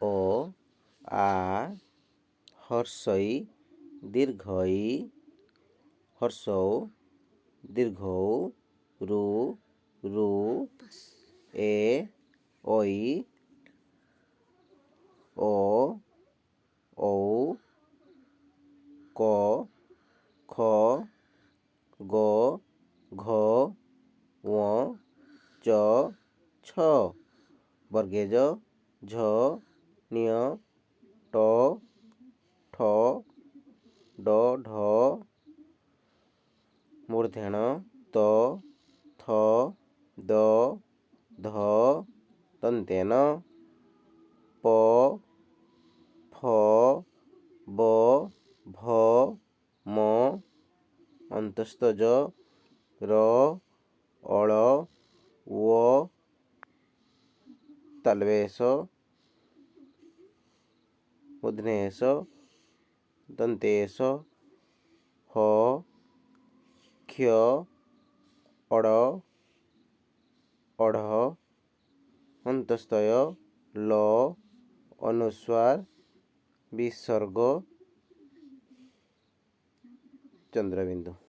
ओ आ हर्षई दीर्घई हर्षौ दीर्घौ रु रु ए ओई ओ औ क ख ग घ ङ च छ वर्गेज झ ञ ट ठ ड ढ मूर्धन त थ द ध दन्तेन प फ ब भ म अन्तस्तज र अळ व तल्वेश मूर्धनेश दन्तेश ह क्ष अड अढ़ अन्तस्तय ल अनुस्वार विसर्ग चंद्रबिंदु।